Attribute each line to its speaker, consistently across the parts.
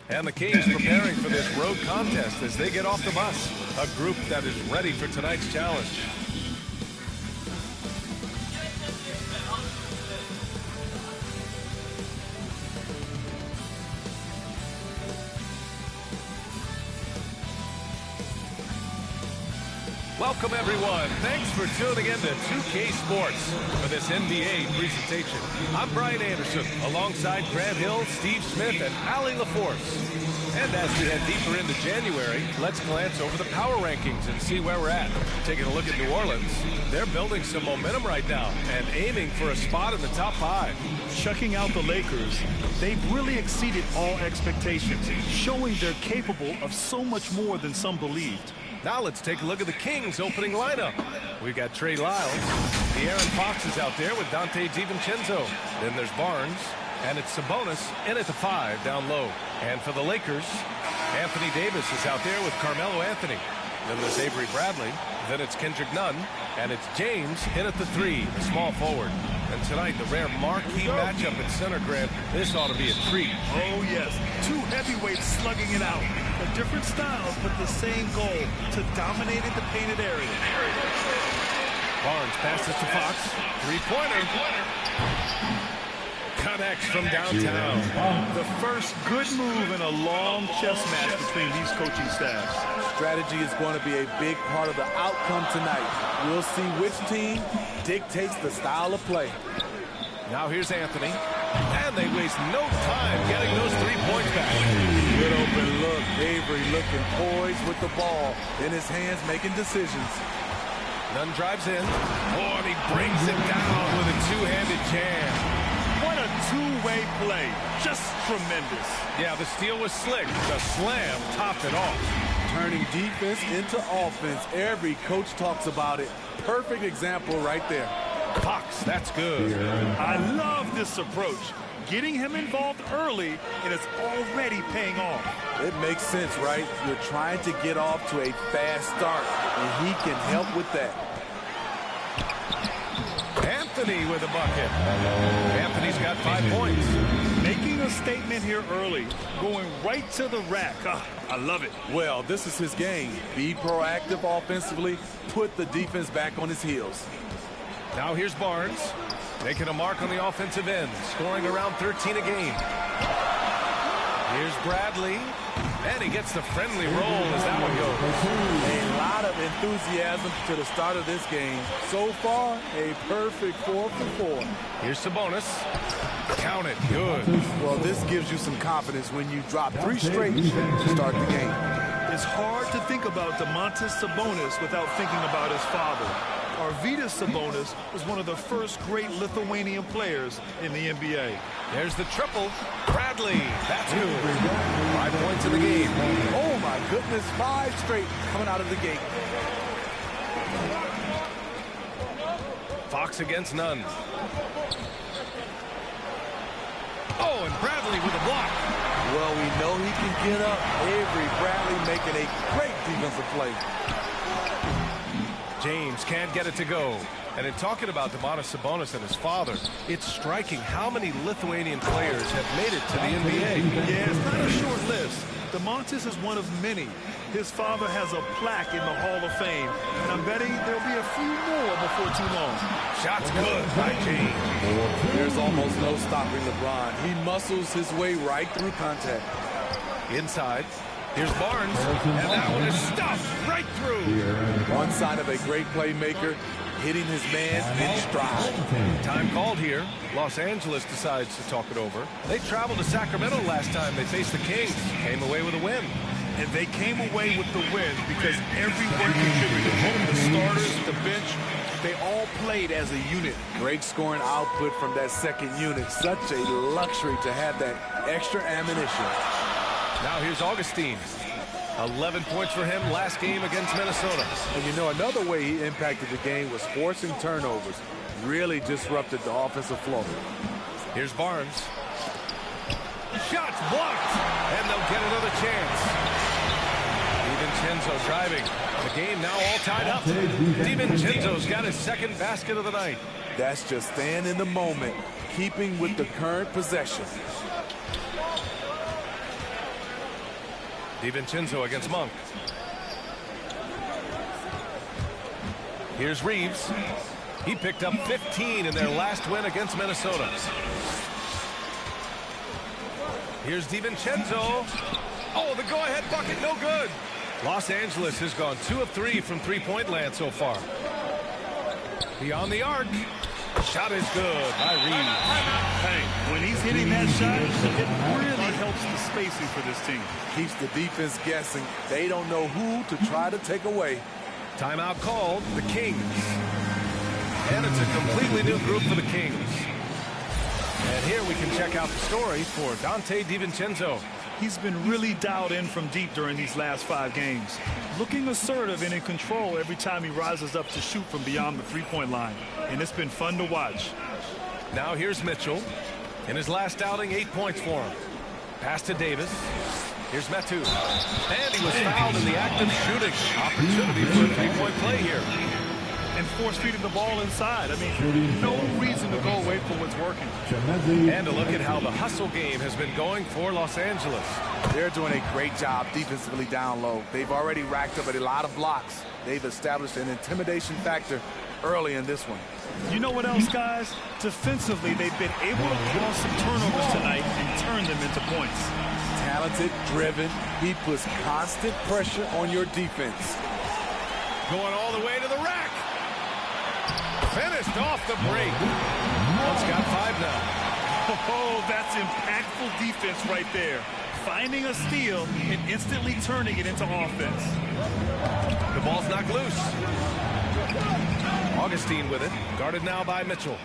Speaker 1: And the Kings preparing for this road contest as they get off the bus. A group that is ready for tonight's challenge. Welcome, everyone. Thanks for tuning in to 2K Sports for this NBA presentation. I'm Brian Anderson, alongside Grant Hill, Steve Smith, and Allie LaForce. And as we head deeper into January, let's glance over the power rankings and see where we're at. Taking a look at New Orleans, they're building some momentum right now and aiming for a spot in the top 5.
Speaker 2: Checking out the Lakers, they've really exceeded all expectations, showing they're capable of so much more than some believed.
Speaker 1: Now let's take a look at the Kings' opening lineup. We've got Trey Lyles. De'Aaron Fox is out there with Dante DiVincenzo. Then there's Barnes. And it's Sabonis in at the 5 down low. And for the Lakers, Anthony Davis is out there with Carmelo Anthony. Then there's Avery Bradley. Then it's Kendrick Nunn. And it's James in at the 3, the small forward. And tonight, the rare marquee matchup at center, Grant. This ought to be a treat.
Speaker 2: Oh, yes. Two heavyweights slugging it out. Different styles, but the same goal, to dominate in the painted area.
Speaker 1: Barnes passes to Fox. Three-pointer. Connects from downtown.
Speaker 2: The first good move in a long chess match between these coaching staffs.
Speaker 3: Strategy is going to be a big part of the outcome tonight. We'll see which team dictates the style of play.
Speaker 1: Now here's Anthony. And they waste no time getting those 3 points back.
Speaker 3: Good open look. Avery looking poised with the ball in his hands, making decisions.
Speaker 1: Nunn drives in. Oh, and he brings it down with a two-handed jam.
Speaker 2: What a two-way play. Just tremendous.
Speaker 1: Yeah, the steal was slick. The slam topped it off.
Speaker 3: Turning defense into offense. Every coach talks about it. Perfect example right there.
Speaker 1: Fox, that's good.
Speaker 2: I love this approach. Getting him involved early, and it's already paying off.
Speaker 3: It makes sense, right? You're trying to get off to a fast start, and he can help with that.
Speaker 1: Anthony with a bucket. Anthony's got 5 points.
Speaker 2: Making a statement here early, going right to the rack. I love it.
Speaker 3: Well, this is his game. Be proactive offensively, put the defense back on his heels.
Speaker 1: Now here's Barnes, making a mark on the offensive end, scoring around 13 a game. Here's Bradley, and he gets the friendly roll as that one goes.
Speaker 3: A lot of enthusiasm to the start of this game. So far, a perfect 4 for 4.
Speaker 1: Here's Sabonis. Count it. Good.
Speaker 3: Well, this gives you some confidence when you drop 3 straight to start the game.
Speaker 2: It's hard to think about Domantas Sabonis without thinking about his father. Arvydas Sabonis was one of the first great Lithuanian players in the NBA.
Speaker 1: There's the triple. Bradley. That's good. 5 points in the game.
Speaker 3: Oh, my goodness. 5 straight coming out of the gate.
Speaker 1: Fox against Nunn. Oh, and Bradley with a block.
Speaker 3: Well, we know he can get up. Avery Bradley making a great defensive play.
Speaker 1: James can't get it to go. And in talking about Domantas Sabonis and his father, it's striking how many Lithuanian players have made it to the NBA.
Speaker 2: Yeah, it's not a short list. Domantas is one of many. His father has a plaque in the Hall of Fame, and I'm betting there'll be a few more before too long.
Speaker 1: Shot's good by James.
Speaker 3: There's almost no stopping LeBron. He muscles his way right through contact.
Speaker 1: Inside. Here's Barnes, and that one is stuffed right through.
Speaker 3: One sign of a great playmaker, hitting his man in stride.
Speaker 1: Time called here. Los Angeles decides to talk it over. They traveled to Sacramento last time they faced the Kings. Came away with a win.
Speaker 2: And they came away with the win because everyone contributed. The starters, the bench, they all played as a unit.
Speaker 3: Great scoring output from that second unit. Such a luxury to have that extra ammunition.
Speaker 1: Now here's Augustine. 11 points for him last game against Minnesota.
Speaker 3: And you know, another way he impacted the game was forcing turnovers. Really disrupted the offensive flow.
Speaker 1: Here's Barnes. Shots blocked, and they'll get another chance. DiVincenzo driving. The game now all tied up. DiVincenzo's got his second basket of the night.
Speaker 3: That's just staying in the moment, keeping with the current possession.
Speaker 1: DiVincenzo against Monk. Here's Reeves. He picked up 15 in their last win against Minnesota. Here's DiVincenzo. Oh, the go-ahead bucket, no good. Los Angeles has gone 2 of 3 from three-point land so far. Beyond the arc. Shot is good by Reeves.
Speaker 2: Hey, when he's hitting that shot, it really helps the spacing for this team.
Speaker 3: Keeps the defense guessing. They don't know who to try to take away.
Speaker 1: Timeout called, the Kings. And it's a completely new group for the Kings. And here we can check out the story for Donte DiVincenzo.
Speaker 2: He's been really dialed in from deep during these last 5 games. Looking assertive and in control every time he rises up to shoot from beyond the three-point line. And it's been fun to watch.
Speaker 1: Now here's Mitchell. In his last outing, 8 points for him. Pass to Davis. Here's Metu. And he was fouled in the act of shooting. Opportunity for a three-point play here.
Speaker 2: And force-feeding the ball inside. I mean, no reason to go away from what's working.
Speaker 1: And a look at how the hustle game has been going for Los Angeles.
Speaker 3: They're doing a great job defensively down low. They've already racked up a lot of blocks. They've established an intimidation factor early in this one.
Speaker 2: You know what else, guys? Defensively, they've been able to cause some turnovers tonight and turn them into points.
Speaker 3: Talented, driven. He puts constant pressure on your defense.
Speaker 1: Going all the way to the rack. Finished off the break. One's got 5 now.
Speaker 2: Oh, that's impactful defense right there. Finding a steal and instantly turning it into offense.
Speaker 1: The ball's knocked loose. Augustine with it. Guarded now by Mitchell.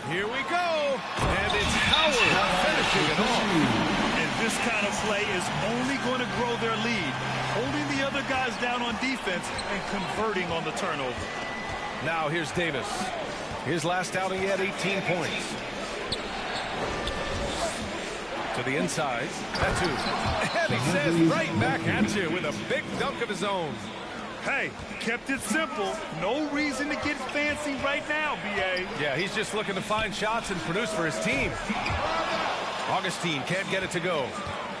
Speaker 1: Here we go. And it's Howard finishing it off.
Speaker 2: And this kind of play is only going to grow their lead. Holding the other guys down on defense and converting on the turnover.
Speaker 1: Now here's Davis. His last outing, he had 18 points. To the inside. Metu. And he says right back at you with a big dunk of his own.
Speaker 2: Hey, kept it simple. No reason to get fancy right now, B.A.
Speaker 1: Yeah, he's just looking to find shots and produce for his team. Augustine can't get it to go.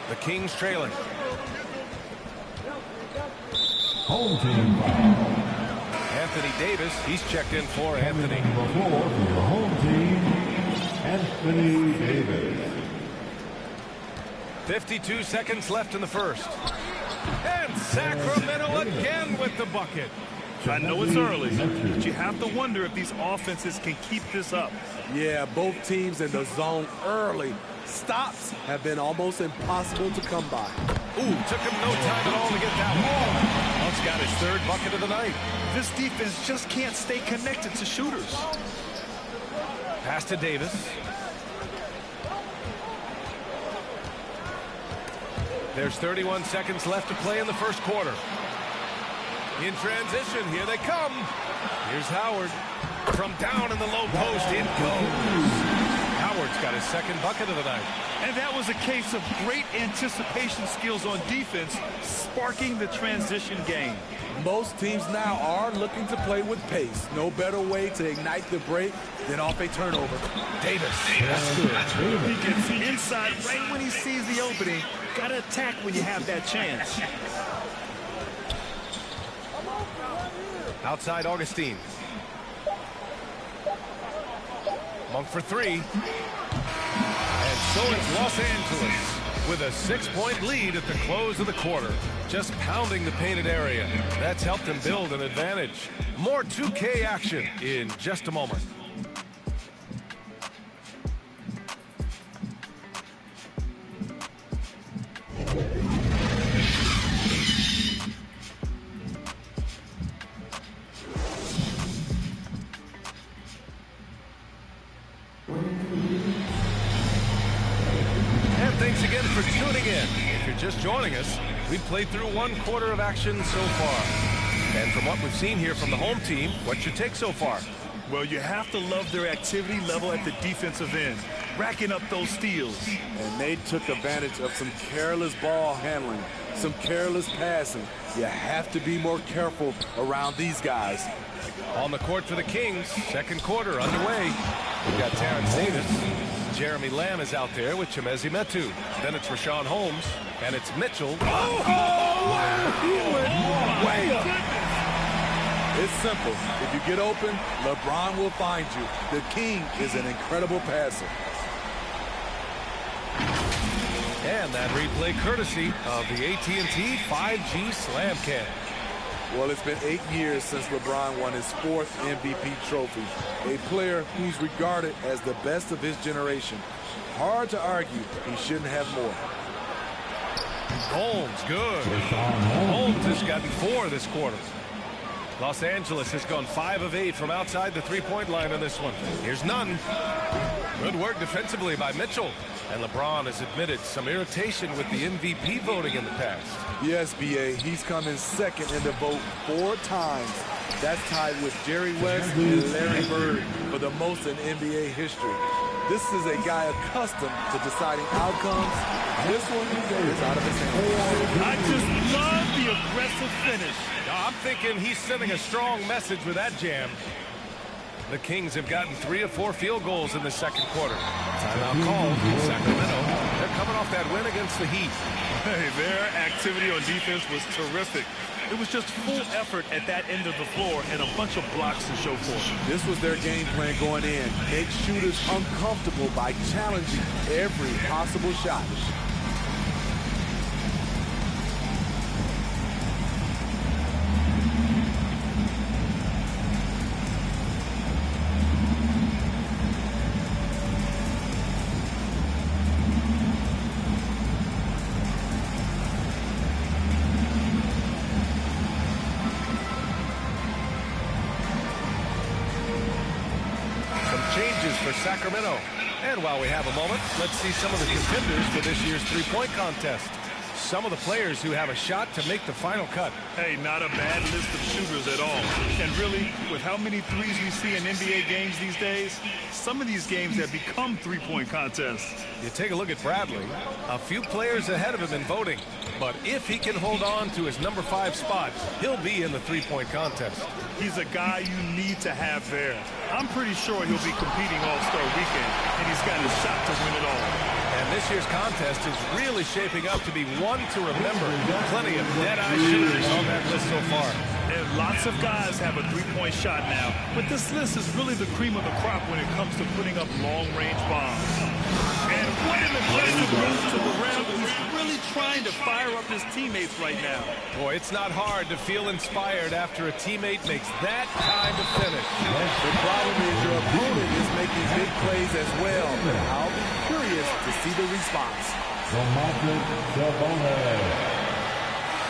Speaker 1: The Kings trailing.
Speaker 4: Home team foul.
Speaker 1: Anthony Davis, he's checked in for Anthony.
Speaker 4: Number 4 for your home team, Anthony Davis.
Speaker 1: 52 seconds left in the first. And Sacramento again with the bucket.
Speaker 2: I know it's early, but you have to wonder if these offenses can keep this up.
Speaker 3: Yeah, both teams in the zone early. Stops have been almost impossible to come by.
Speaker 1: Ooh, took him no time at all to get that one. Monk's got his 3rd bucket of the night.
Speaker 2: This defense just can't stay connected to shooters.
Speaker 1: Pass to Davis. There's 31 seconds left to play in the first quarter. In transition, here they come. Here's Howard. From down in the low post, it goes. Howard's got his 2nd bucket of the night.
Speaker 2: And that was a case of great anticipation skills on defense, sparking the transition game.
Speaker 3: Most teams now are looking to play with pace. No better way to ignite the break than off a turnover.
Speaker 1: Davis. That's good.
Speaker 2: He gets inside right when he sees the opening. Got to attack when you have that chance.
Speaker 1: Outside Augustine. Monk for 3. And so it's Los Angeles with a 6-point lead at the close of the quarter. Just pounding the painted area. That's helped them build an advantage. More 2K action in just a moment. Thanks again for tuning in. If you're just joining us, we've played through 1 quarter of action so far. And from what we've seen here from the home team, what's your take so far?
Speaker 2: Well, you have to love their activity level at the defensive end, racking up those steals.
Speaker 3: And they took advantage of some careless ball handling, some careless passing. You have to be more careful around these guys.
Speaker 1: On the court for the Kings, 2nd quarter underway. We've got Terrence Davis. Jeremy Lamb is out there with Chimezi Metu. Then it's Rashawn Holmes, and it's Mitchell.
Speaker 3: Wow! He went way up. It's simple. If you get open, LeBron will find you. The King is an incredible passer.
Speaker 1: And that replay courtesy of the AT&T 5G Slam Cam.
Speaker 3: Well, it's been 8 years since LeBron won his 4th MVP trophy. A player who's regarded as the best of his generation. Hard to argue he shouldn't have more.
Speaker 1: Holmes, good. Holmes has gotten 4 this quarter. Los Angeles has gone 5 of 8 from outside the three-point line on this one. Here's none. Good work defensively by Mitchell. And LeBron has admitted some irritation with the MVP voting in the past.
Speaker 3: Yes, B.A. He's come in second in the vote 4 times. That's tied with Jerry West and Larry Bird for the most in NBA history. This is a guy accustomed to deciding outcomes. This one is out of his hands.
Speaker 2: I just love the aggressive finish.
Speaker 1: I'm thinking he's sending a strong message with that jam. The Kings have gotten 3 of 4 field goals in the second quarter. Timeout called. Sacramento. They're coming off that win against the Heat.
Speaker 2: Hey, their activity on defense was terrific. It was just full effort at that end of the floor and a bunch of blocks to show for it.
Speaker 3: This was their game plan going in. Make shooters uncomfortable by challenging every possible shot.
Speaker 1: For Sacramento. And while we have a moment, let's see some of the contenders for this year's three-point contest. Some of the players who have a shot to make the final cut.
Speaker 2: Hey, not a bad list of shooters at all. And really, with how many threes we see in NBA games these days, some of these games have become three-point contests.
Speaker 1: You take a look at Bradley, a few players ahead of him in voting. But if he can hold on to his number 5 spot, he'll be in the three-point contest.
Speaker 2: He's a guy you need to have there. I'm pretty sure he'll be competing All-Star Weekend, and he's got a shot to win it all.
Speaker 1: And this year's contest is really shaping up to be one to remember. Plenty of dead-eye shooters on that list so far.
Speaker 2: And lots of guys have a three-point shot now, but this list is really the cream of the crop when it comes to putting up long-range bombs. And what an aggressive move to the rim. He's really trying to fire up his teammates right now.
Speaker 1: Boy, it's not hard to feel inspired after a teammate makes that kind of finish.
Speaker 3: The problem is your opponent is making big plays as well. I'll be curious to see the response.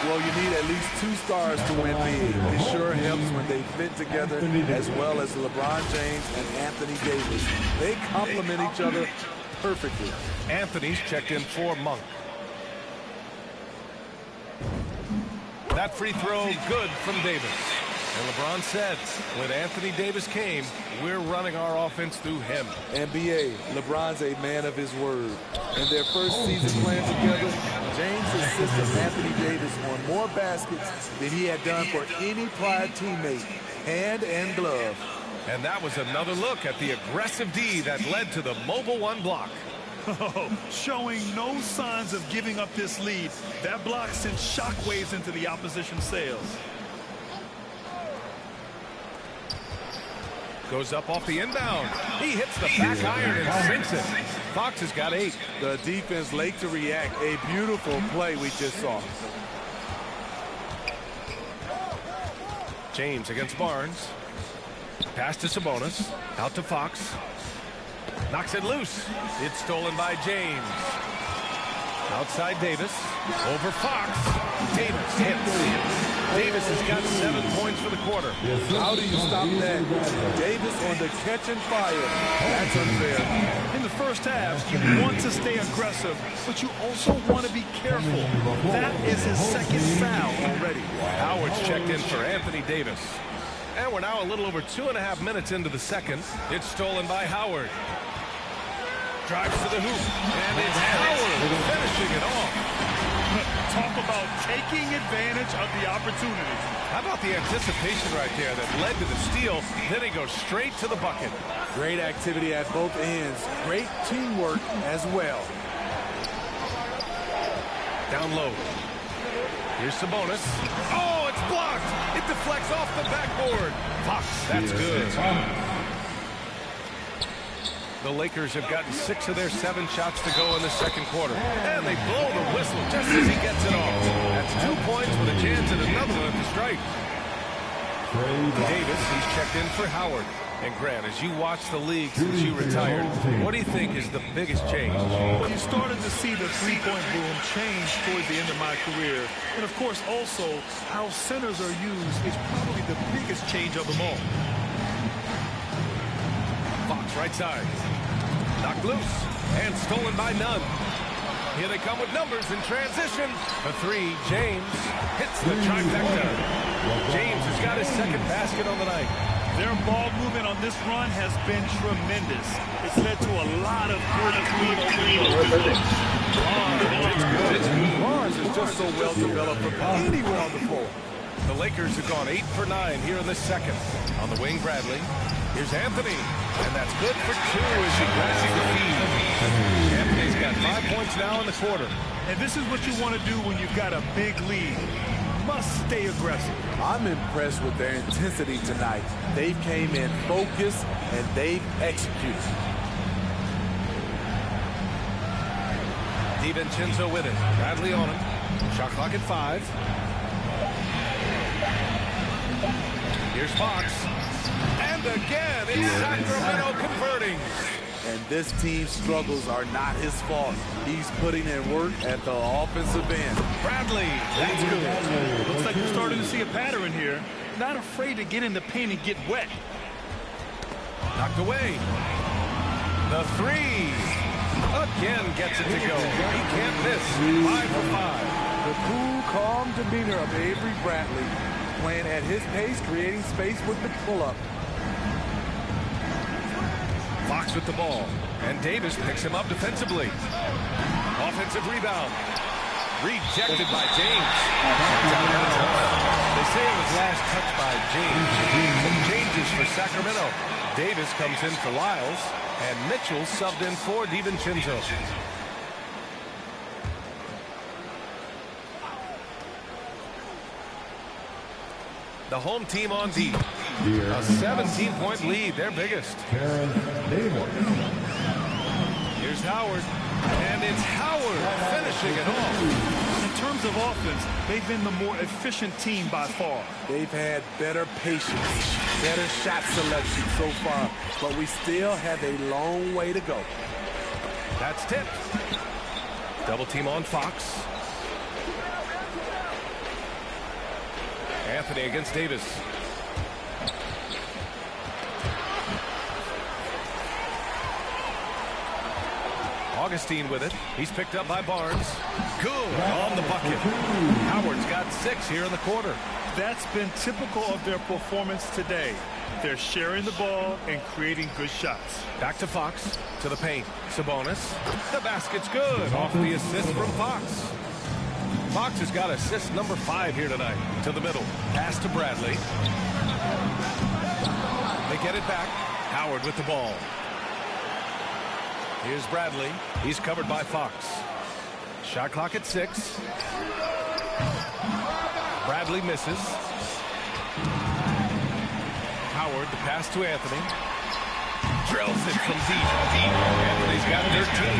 Speaker 3: Well, you need at least 2 stars to win big. It sure helps when they fit together, as well as LeBron James and Anthony Davis. They complement each other perfectly.
Speaker 1: Anthony's checked in for Monk. That free throw good from Davis. And LeBron said, when Anthony Davis came, we're running our offense through him.
Speaker 3: NBA, LeBron's a man of his word. In their first season playing together, James assisted Anthony Davis on more baskets than he had done for any prior teammate, hand and glove.
Speaker 1: And that was another look at the aggressive D that led to the mobile 1 block.
Speaker 2: Showing no signs of giving up this lead. That block sent shockwaves into the opposition sails.
Speaker 1: Goes up off the inbound. He hits the back iron and sinks it. Fox has got 8.
Speaker 3: The defense late to react. A beautiful play we just saw.
Speaker 1: James against Barnes. Pass to Sabonis. Out to Fox. Knocks it loose. It's stolen by James. Outside Davis. Over Fox. Davis hits. Davis has got 7 points for the quarter.
Speaker 3: How do you stop that? Davis on the catch and fire. That's unfair.
Speaker 2: In the first half, you want to stay aggressive, but you also want to be careful. That is his second foul already.
Speaker 1: Howard's checked in for Anthony Davis. And we're now a little over 2.5 minutes into the second. It's stolen by Howard. Drives to the hoop. And it's Howard finishing it off.
Speaker 2: Talk about taking advantage of the opportunity.
Speaker 1: How about the anticipation right there that led to the steal? Then he goes straight to the bucket.
Speaker 3: Great activity at both ends. Great teamwork as well.
Speaker 1: Down low. Here's Sabonis. Oh, it's blocked. It deflects off the backboard. Fox, that's good. The Lakers have gotten 6 of their 7 shots to go in the second quarter. And they blow the whistle just as he gets it off. That's 2 points with a chance at another one at the stripe. Davis, he's checked in for Howard. And Grant, as you watch the league since you retired, what do you think is the biggest change?
Speaker 2: Well, you started to see the three-point boom change towards the end of my career. And, of course, also how centers are used is probably the biggest change of them all.
Speaker 1: Fox right side. Knocked loose and stolen by none. Here they come with numbers in transition. For 3, James hits the trifecta. James has got his second basket on the night.
Speaker 2: Their ball movement on this run has been tremendous. It's led to a lot of good clean open.
Speaker 3: Barnes is just so well developed from anywhere on the floor.
Speaker 1: The Lakers have gone 8 for 9 here in the second. On the wing, Bradley. Here's Anthony. And that's good for 2 as he passes the feed. Anthony's got 5 points now in the quarter.
Speaker 2: And this is what you want to do when you've got a big lead. Must stay aggressive.
Speaker 3: I'm impressed with their intensity tonight. They came in focused and they've executed.
Speaker 1: DiVincenzo with it. Bradley on him. Shot clock at 5. Here's Fox. And again, it's Sacramento converting.
Speaker 3: And this team's struggles are not his fault. He's putting in work at the offensive end.
Speaker 1: Bradley, that's good.
Speaker 2: Looks like you're starting to see a pattern here. Not afraid to get in the paint and get wet.
Speaker 1: Knocked away. The 3. Again gets it to go. He can't miss. 5 for 5.
Speaker 3: The cool, calm demeanor of Avery Bradley. Playing at his pace, creating space with the pull-up.
Speaker 1: Fox with the ball. And Davis picks him up defensively. Offensive rebound. Rejected by James. They say it was last touched by James. Some changes for Sacramento. Davis comes in for Lyles. And Mitchell subbed in for DiVincenzo. The home team on D. A 17-point lead, their biggest. Here's Howard. And it's Howard finishing it off.
Speaker 2: In terms of offense, they've been the more efficient team by far.
Speaker 3: They've had better patience, better shot selection so far, but we still have a long way to go.
Speaker 1: That's tipped. Double team on Fox. Anthony against Davis. Augustine with it. He's picked up by Barnes. Good on the bucket. Howard's got 6 here in the quarter.
Speaker 2: That's been typical of their performance today. They're sharing the ball and creating good shots.
Speaker 1: Back to Fox, to the paint. Sabonis. The basket's good off the assist from Fox. Fox has got assist number 5 here tonight. To the middle. Pass to Bradley. They get it back. Howard with the ball. Here's Bradley. He's covered by Fox. Shot clock at 6. Bradley misses. Howard, the pass to Anthony. Drills it from deep. Anthony's got 13.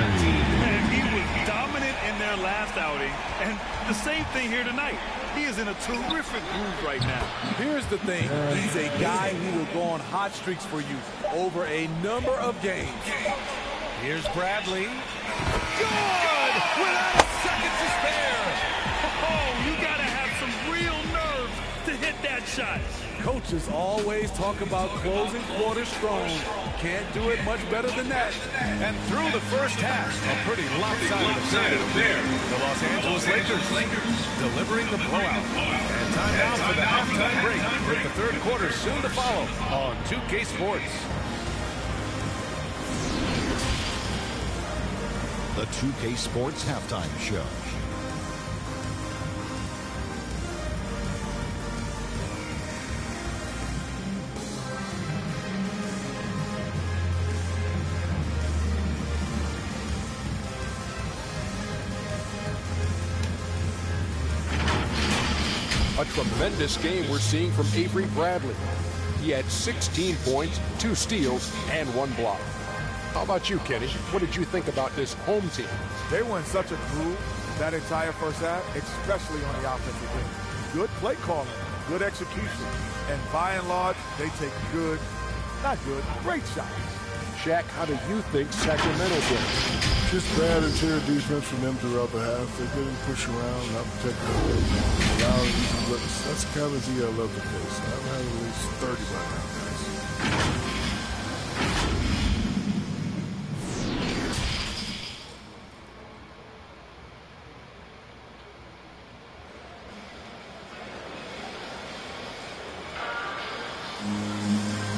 Speaker 2: And he was dominant in their last outing. And the same thing here tonight. He is in a terrific groove right now.
Speaker 3: Here's the thing. He's a guy who will go on hot streaks for you over a number of games.
Speaker 1: Here's Bradley. Good! Without a second to spare.
Speaker 2: Oh, you got to have some real nerve to hit that shot.
Speaker 3: Coaches always talk about closing quarters strong. Can't do it much better than that.
Speaker 1: And through the first half, a pretty lopsided affair. The Los Angeles Lakers delivering the blowout. And time now for the halftime break, with the third quarter soon to follow on 2K Sports.
Speaker 5: The 2K Sports Halftime Show. A tremendous game we're seeing from Avery Bradley. He had 16 points, 2 steals, and 1 block. How about you, Kenny? What did you think about this home team?
Speaker 3: They were in such a groove that entire first half, especially on the offensive end. Good play calling, good execution, and by and large, they take great shots.
Speaker 5: Shaq, how do you think Sacramento did?
Speaker 6: Just bad interior defense from them throughout the half. They didn't push around, not protecting the rim, allowing easy looks. That's kind of the love the case. I've had at least 30 by now, guys.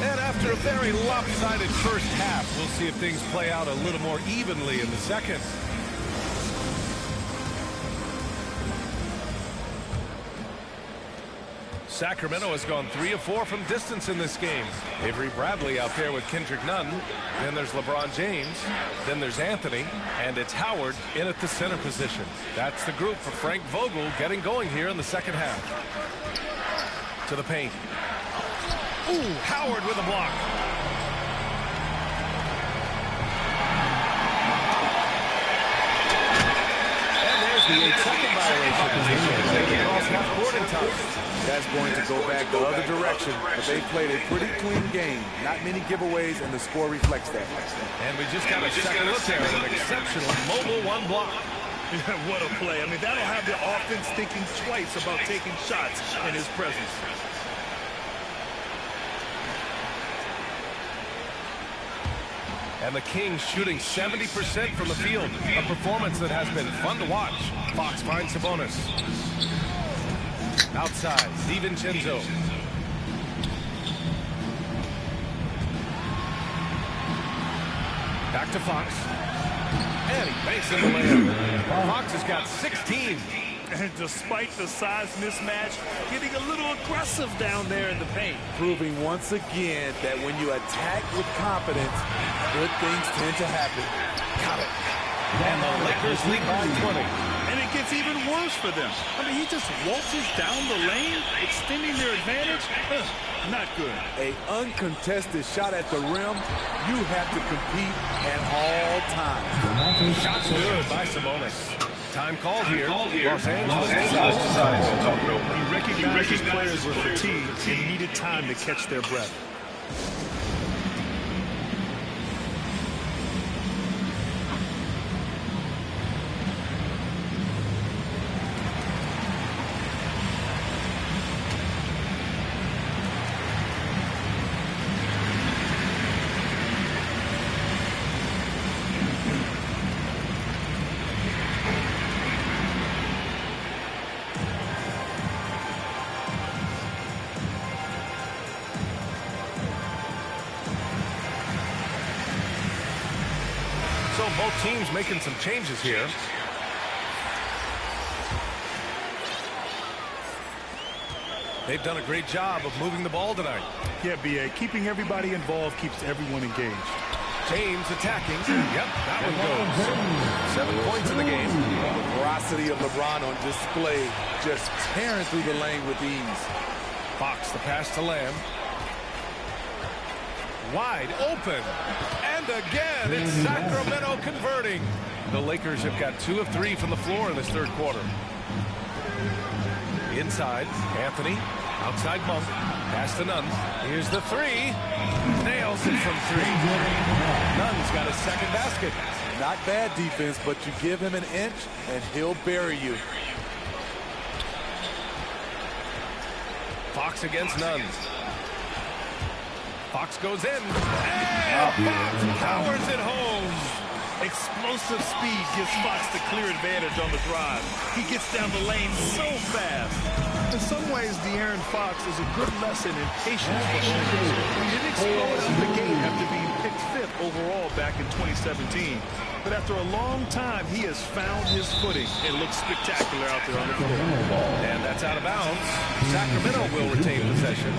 Speaker 1: And after a very lopsided first half, we'll see if things play out a little more evenly in the second. Sacramento has gone 3 of 4 from distance in this game. Avery Bradley out there with Kendrick Nunn. Then there's LeBron James. Then there's Anthony. And it's Howard in at the center position. That's the group for Frank Vogel getting going here in the second half. To the paint. Ooh, Howard with a block. And there's the 8-second violation. They get off half court in time.
Speaker 3: That's going to go back the other direction, but they played a pretty clean game. Not many giveaways, and the score reflects that.
Speaker 1: And we just got a second look there at an exceptional mobile 1 block.
Speaker 2: What a play. I mean, that'll have the offense thinking twice about taking shots in his presence.
Speaker 1: And the Kings shooting 70% from the field. A performance that has been fun to watch. Fox finds Sabonis. Outside, DiVincenzo. Back to Fox. And he banks in the layup. Fox has got 16.
Speaker 2: And despite the size mismatch, getting a little aggressive down there in the paint.
Speaker 3: Proving once again that when you attack with confidence, good things tend to happen.
Speaker 1: Got it. And the Lakers lead by 20.
Speaker 2: And it gets even worse for them. I mean, he just waltzes down the lane, extending their advantage. Not good.
Speaker 3: An uncontested shot at the rim, you have to compete at all times.
Speaker 1: Shots good by Sabonis. Time called here. Los Angeles decides to talk it over.
Speaker 2: He recognized his players were fatigued and needed time to catch their breath.
Speaker 1: So both teams making some changes here. They've done a great job of moving the ball tonight.
Speaker 2: Yeah, B.A. Keeping everybody involved keeps everyone engaged.
Speaker 1: James attacking. Yep, that one goes. 7 points in the game.
Speaker 3: The ferocity of LeBron on display, just tearing through the lane with ease.
Speaker 1: Fox, the pass to Lamb. Wide open. And again, it's Sacramento converting. The Lakers have got 2 of 3 from the floor in this third quarter. Inside, Anthony. Outside Monk. Pass to Nunn. Here's the 3. Nails it from 3. Nunn's got his second basket.
Speaker 3: Not bad defense, but you give him an inch and he'll bury you.
Speaker 1: Fox against Nunn. Fox goes in. And Fox powers it home.
Speaker 2: Explosive speed gives Fox the clear advantage on the drive. He gets down the lane so fast. In some ways, De'Aaron Fox is a good lesson in patience for owners. He didn't explode out the gate after being picked 5th overall back in 2017. But after a long time, he has found his footing and looks spectacular out there on the floor.
Speaker 1: And that's out of bounds. Sacramento will retain possession.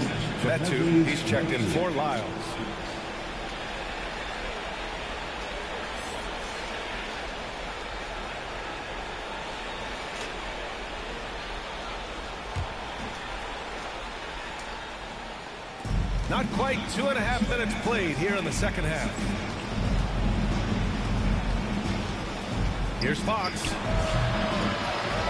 Speaker 1: That too, he's checked in for Lyles. Not quite 2.5 minutes played here in the second half. Here's Fox.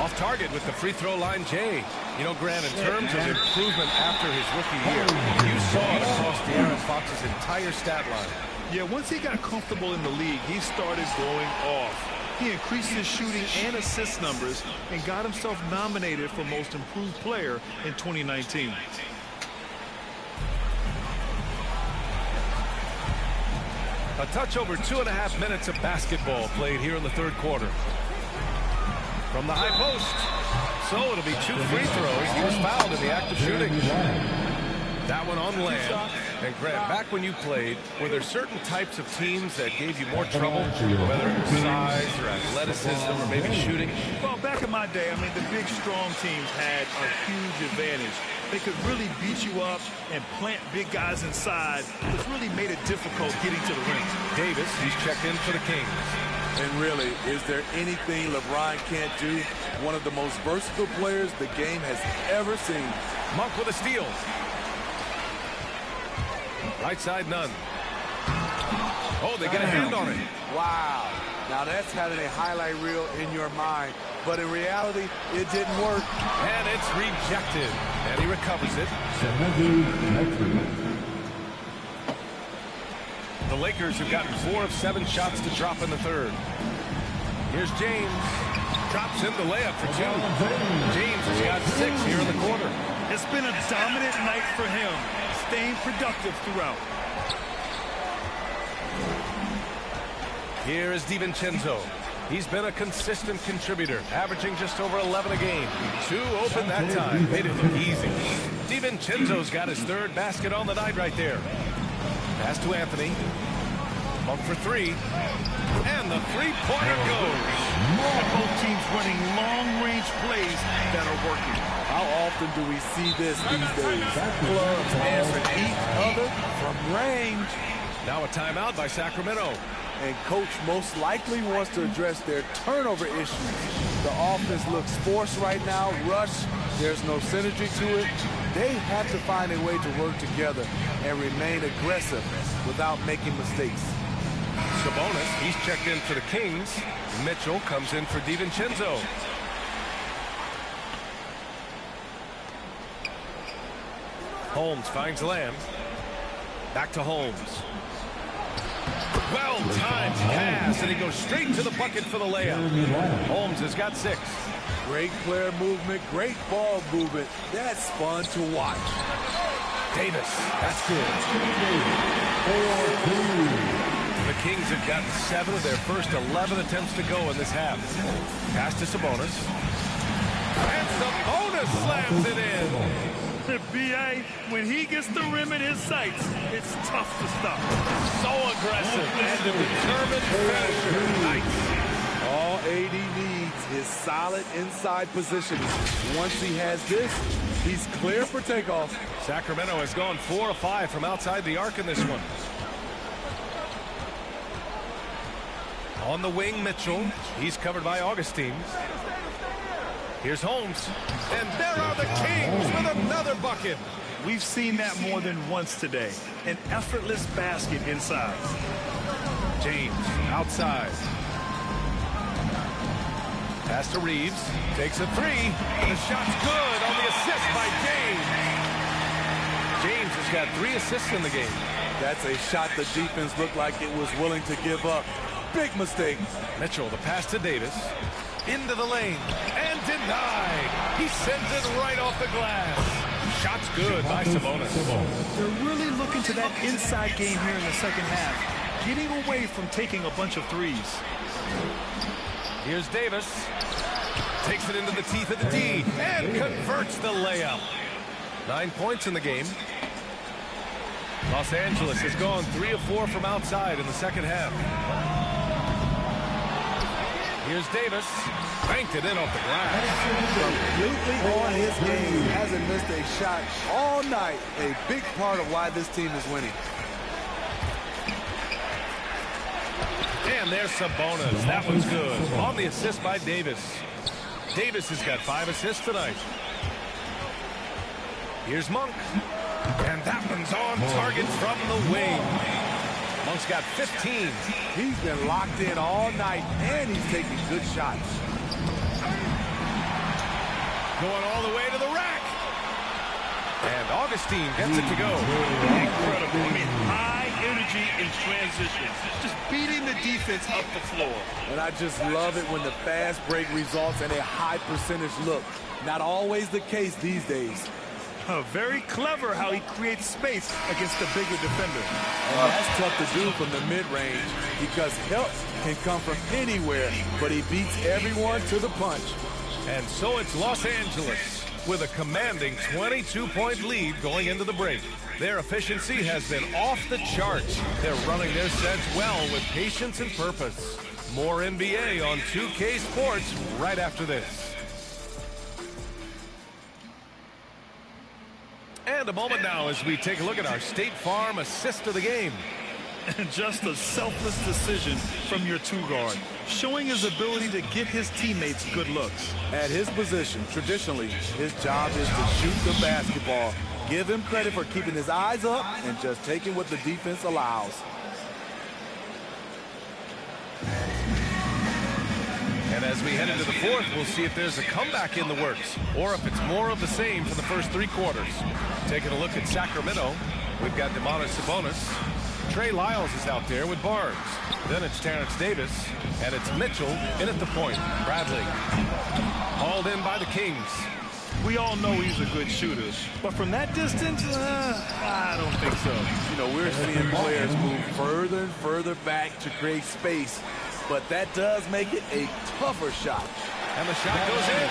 Speaker 1: Off target with the free throw line, Jay. You know, Grant, in terms of improvement after his rookie year, you saw it across De'Aaron Fox's entire stat line.
Speaker 2: Yeah, once he got comfortable in the league, he started going off. He increased his shooting and assist numbers and got himself nominated for Most Improved Player in 2019.
Speaker 1: A touch over 2.5 minutes of basketball played here in the third quarter. From the high post. So it'll be 2 free throws. He was fouled in the act of shooting. That one on land. And Grant, back when you played, were there certain types of teams that gave you more trouble, whether it was size or athleticism or maybe shooting?
Speaker 2: Well, back in my day, I mean, the big, strong teams had a huge advantage. They could really beat you up and plant big guys inside, which really made it difficult getting to the rim.
Speaker 1: Davis, he's checked in for the Kings.
Speaker 3: And really, is there anything LeBron can't do? One of the most versatile players the game has ever seen.
Speaker 1: Monk with a steal. Right side, none. Oh, they get a hand on it.
Speaker 3: Wow. Now that's having a highlight reel in your mind. But in reality, it didn't work.
Speaker 1: And it's rejected. And he recovers it. The Lakers have gotten 4 of 7 shots to drop in the third. Here's James. Drops in the layup for 2. James has got 6 here in the quarter.
Speaker 2: It's been a dominant night for him, staying productive throughout.
Speaker 1: Here is DiVincenzo. He's been a consistent contributor, averaging just over 11 a game. 2 open that time, made it look easy. DiVincenzo's got his 3rd basket on the night right there. Pass to Anthony. Monk for 3. And the three-pointer goes.
Speaker 2: Both teams running long-range plays that are working.
Speaker 3: How often do we see this these days? Clubs answer each other from range.
Speaker 1: Now a timeout by Sacramento.
Speaker 3: And coach most likely wants to address their turnover issues. The offense looks forced right now, rush. There's no synergy to it. They have to find a way to work together and remain aggressive without making mistakes.
Speaker 1: Sabonis, he's checked in for the Kings. Mitchell comes in for DiVincenzo. Holmes finds Lamb. Back to Holmes. Well-timed pass, and he goes straight to the bucket for the layup. Holmes has got 6.
Speaker 3: Great player movement, great ball movement. That's fun to watch.
Speaker 1: Davis, that's good. The Kings have gotten 7 of their first 11 attempts to go in this half. Pass to Sabonis. And Sabonis slams it in.
Speaker 2: B.A., when he gets the rim in his sights, it's tough to stop.
Speaker 1: So aggressive and a determined finisher. Nice.
Speaker 3: All AD needs is solid inside positioning. Once he has this, he's clear for takeoff.
Speaker 1: Sacramento has gone 4 of 5 from outside the arc in this one. On the wing, Mitchell. He's covered by Augustine. Here's Holmes. And there are the Kings with another bucket.
Speaker 2: We've seen that more than once today. An effortless basket inside.
Speaker 1: James outside. Pass to Reeves. Takes a 3. The shot's good on the assist by James. James has got 3 assists in the game.
Speaker 3: That's a shot the defense looked like it was willing to give up. Big mistake.
Speaker 1: Mitchell, the pass to Davis. Into the lane. And denied. He sends it right off the glass. Shot's good by Sabonis.
Speaker 2: They're really looking to that inside game here in the second half. Getting away from taking a bunch of threes.
Speaker 1: Here's Davis. Takes it into the teeth of the D. And converts the layup. 9 points in the game. Los Angeles has gone 3 of 4 from outside in the second half. Here's Davis. Banked it in off the glass.
Speaker 3: Completely on his game. Hasn't missed a shot all night. A big part of why this team is winning.
Speaker 1: And there's Sabonis. That one's good. On the assist by Davis. Davis has got 5 assists tonight. Here's Monk. And that one's on target from the wing. Monk's got 15.
Speaker 3: He's been locked in all night, and he's taking good shots.
Speaker 1: Going all the way to the rack. And Augustine gets it to go.
Speaker 2: Incredible. I mean, high energy in transition. Just beating the defense up the floor.
Speaker 3: And I just love it when the fast break results in a high percentage look. Not always the case these days.
Speaker 2: Very clever how he creates space against the bigger defender.
Speaker 3: And that's tough to do from the mid-range because help can come from anywhere, but he beats everyone to the punch.
Speaker 1: And so it's Los Angeles with a commanding 22-point lead going into the break. Their efficiency has been off the charts. They're running their sets well with patience and purpose. More NBA on 2K Sports right after this. And a moment now as we take a look at our State Farm assist of the game.
Speaker 2: And just a selfless decision from your two-guard, showing his ability to get his teammates good looks.
Speaker 3: At his position, traditionally, his job is to shoot the basketball. Give him credit for keeping his eyes up and just taking what the defense allows.
Speaker 1: And as we head into the fourth, we'll see if there's a comeback in the works or if it's more of the same for the first three quarters. Taking a look at Sacramento, we've got Sabonis. Trey Lyles is out there with Barnes. Then it's Terrence Davis, and it's Mitchell in at the point. Bradley hauled in by the Kings.
Speaker 2: We all know he's a good shooter, but from that distance, I don't think so.
Speaker 3: You know, we're seeing players move further and further back to create space, but that does make it a tougher shot.
Speaker 1: And the shot goes in.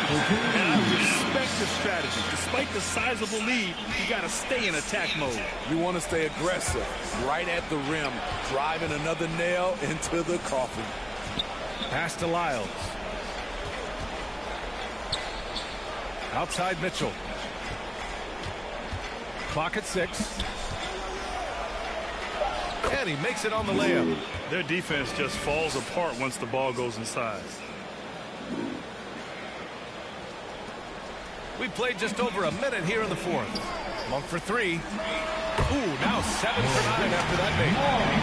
Speaker 2: And I respect the strategy. Despite the sizable lead, you got to stay in attack mode.
Speaker 3: You want to stay aggressive, right at the rim, driving another nail into the coffin.
Speaker 1: Pass to Lyles. Outside Mitchell. Clock at 6. And he makes it on the layup.
Speaker 2: Their defense just falls apart once the ball goes inside.
Speaker 1: We played just over a minute here in the fourth. Monk for 3. Ooh, now 7 for 9 after that make.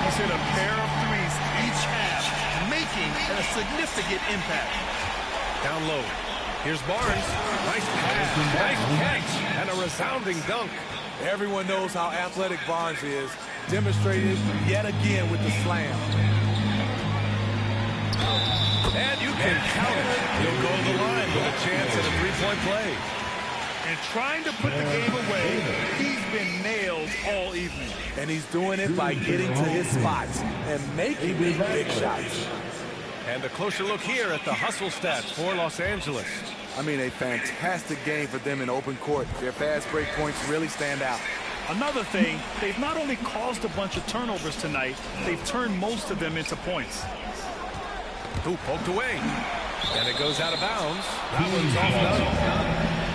Speaker 2: He's hit a pair of threes each half, making a significant impact.
Speaker 1: Down low. Here's Barnes. Nice pass, nice catch, and a resounding dunk.
Speaker 3: Everyone knows how athletic Barnes is. Demonstrated yet again with the slam.
Speaker 1: And you can count it. He'll go to the line with a chance at a three-point play.
Speaker 2: And trying to put the game away, he's been nailed all evening.
Speaker 3: And he's doing it by getting to his spots and making big shots.
Speaker 1: And a closer look here at the hustle stats for Los Angeles.
Speaker 3: I mean, a fantastic game for them in open court. Their fast break points really stand out.
Speaker 2: Another thing, they've not only caused a bunch of turnovers tonight, they've turned most of them into points.
Speaker 1: Ooh, poked away. And it goes out of bounds. That one's off done.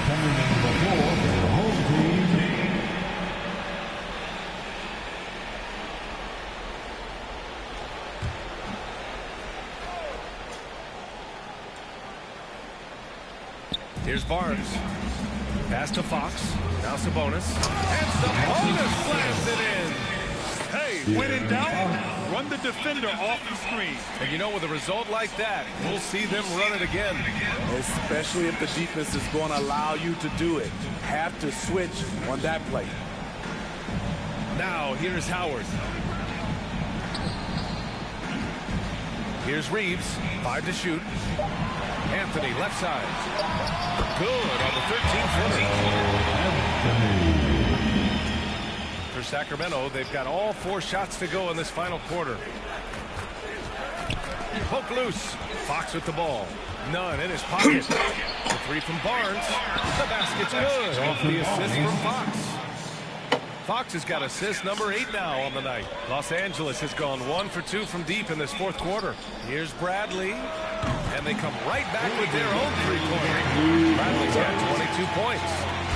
Speaker 4: Coming in the ball for the home team.
Speaker 1: Here's Barnes. Pass to Fox. Now Sabonis. And Sabonis slams it in.
Speaker 2: Hey, when in doubt, run the defender off the screen.
Speaker 1: And you know, with a result like that, we'll see them run it again.
Speaker 3: Especially if the defense is going to allow you to do it. Have to switch on that play.
Speaker 1: Now, here's Howard. Here's Reeves. 5 to shoot. Anthony, left side. Good on the 13-footer. For Sacramento, they've got all 4 shots to go in this final quarter. Poke loose. Fox with the ball. None in his pocket. The 3 from Barnes. The basket's good off the assist from Fox. Fox has got assist number 8 now on the night. Los Angeles has gone 1 for 2 from deep in this fourth quarter. Here's Bradley. And they come right back with their own 3-pointer. Bradley's got 22 points.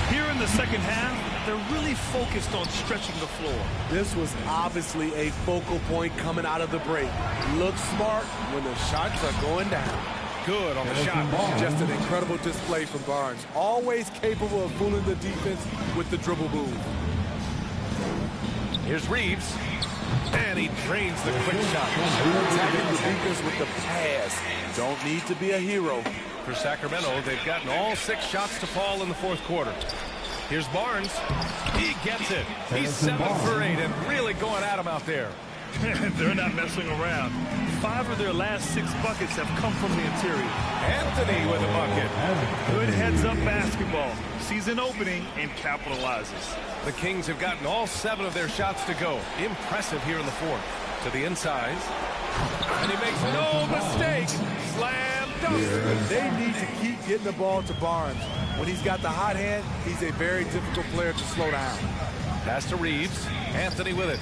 Speaker 2: Here in the second half, they're really focused on stretching the floor.
Speaker 3: This was obviously a focal point coming out of the break. Look smart when the shots are going down.
Speaker 1: Good on the shot.
Speaker 3: Just an incredible display from Barnes. Always capable of fooling the defense with the dribble move.
Speaker 1: Here's Reeves. And he drains the quick shot.
Speaker 3: Attacking the defense with the pass. Don't need to be a hero.
Speaker 1: For Sacramento, they've gotten all 6 shots to fall in the fourth quarter. Here's Barnes. He gets it. He's 7 for 8 and really going at him out there.
Speaker 2: They're not messing around. 5 of their last 6 buckets have come from the interior.
Speaker 1: Anthony with a bucket.
Speaker 2: Good heads-up basketball. Sees an opening and capitalizes.
Speaker 1: The Kings have gotten all 7 of their shots to go. Impressive here in the fourth. To the inside. And he makes no mistake. Slam dunk.
Speaker 3: They need to keep getting the ball to Barnes. When he's got the hot hand, he's a very difficult player to slow down.
Speaker 1: Pass to Reeves. Anthony with it.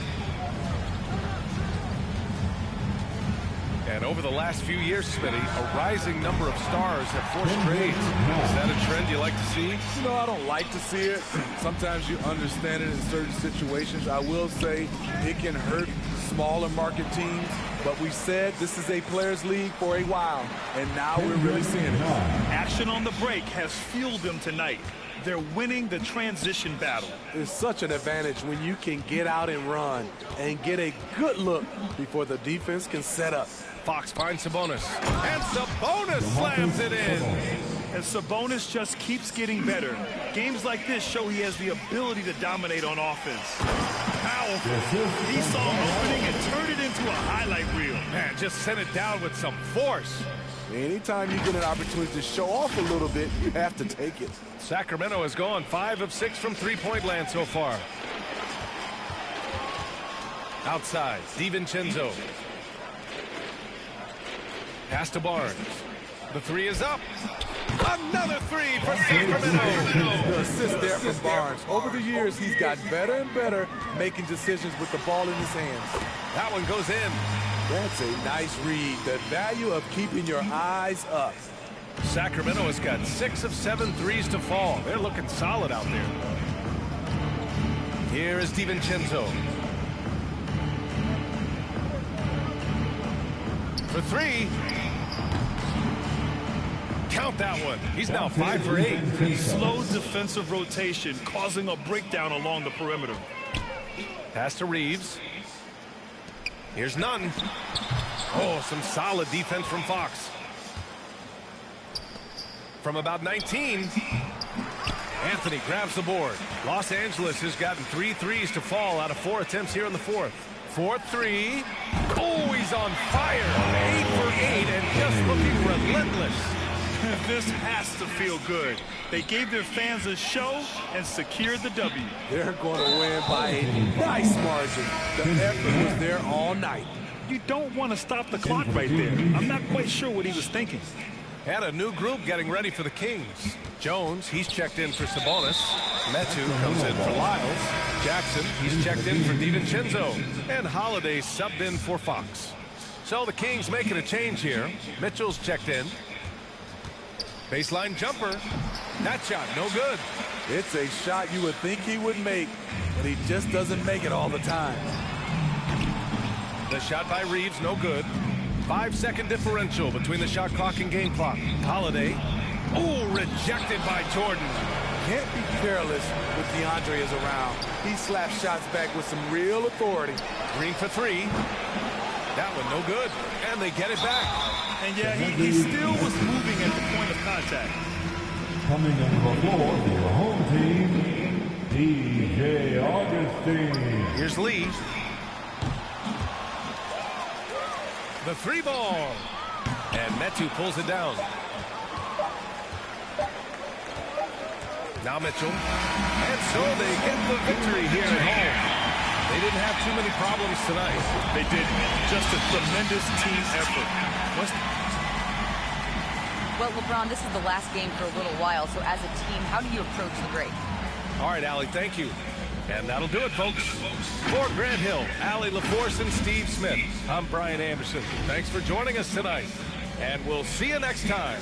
Speaker 1: And over the last few years, Smitty, a rising number of stars have forced trades. Is that a trend you like to see?
Speaker 3: You know, I don't like to see it. Sometimes you understand it in certain situations. I will say it can hurt smaller market teams, but we said this is a players' league for a while, and now we're really seeing it.
Speaker 2: Action on the break has fueled them tonight. They're winning the transition battle.
Speaker 3: It's such an advantage when you can get out and run and get a good look before the defense can set up.
Speaker 1: Fox finds Sabonis. And Sabonis slams it in.
Speaker 2: And Sabonis just keeps getting better. Games like this show he has the ability to dominate on offense. Powerful. He saw an opening and turned it into a highlight reel.
Speaker 1: Man, just sent it down with some force.
Speaker 3: Anytime you get an opportunity to show off a little bit, you have to take it.
Speaker 1: Sacramento has gone 5 of 6 from three-point land so far. Outside, DiVincenzo. Pass to Barnes. The 3 is up. Another 3 for Sacramento.
Speaker 3: The assist there from Barnes. Over the years, he's gotten better and better making decisions with the ball in his hands.
Speaker 1: That one goes in.
Speaker 3: That's a nice read. The value of keeping your eyes up.
Speaker 1: Sacramento has got 6 of 7 threes to fall. They're looking solid out there. Here is DiVincenzo. For 3. Count that one. He's now 5 for 8.
Speaker 2: Slow defensive rotation, causing a breakdown along the perimeter.
Speaker 1: Pass to Reeves. Here's none. Oh, some solid defense from Fox. From about 19. Anthony grabs the board. Los Angeles has gotten 3 threes to fall out of 4 attempts here in the fourth. 4-3. Oh, he's on fire. 8 for 8 and just looking relentless.
Speaker 2: This has to feel good. They gave their fans a show and secured the W.
Speaker 3: They're going to win by a nice margin. The effort was there all night.
Speaker 2: You don't want to stop the clock right there. I'm not quite sure what he was thinking.
Speaker 1: And a new group getting ready for the Kings. Jones, he's checked in for Sabonis. Metu comes in for Lyles. Jackson, he's checked in for DiVincenzo. And Holiday subbed in for Fox. So the Kings making a change here. Mitchell's checked in. Baseline jumper. That shot, no good.
Speaker 3: It's a shot you would think he would make, but he just doesn't make it all the time.
Speaker 1: The shot by Reeves, no good. 5-second differential between the shot clock and game clock. Holiday. Oh, rejected by Jordan.
Speaker 3: Can't be careless when DeAndre is around. He slaps shots back with some real authority.
Speaker 1: Green for 3. That one no good. And they get it back.
Speaker 2: And yeah, he still was moving at the point of contact.
Speaker 4: Coming in the floor for the home team, DJ Augustine.
Speaker 1: Here's Lee. The 3 ball. And Metu pulls it down. Now Mitchell. And so they get the victory here at home. They didn't have too many problems tonight.
Speaker 2: They didn't. Just a tremendous team effort.
Speaker 7: Well, LeBron, this is the last game for a little while, so as a team, how do you approach the break?
Speaker 1: All right, Allie, thank you. And that'll do it, folks. For Grant Hill, Allie LaForce, and Steve Smith, I'm Brian Anderson. Thanks for joining us tonight, and we'll see you next time.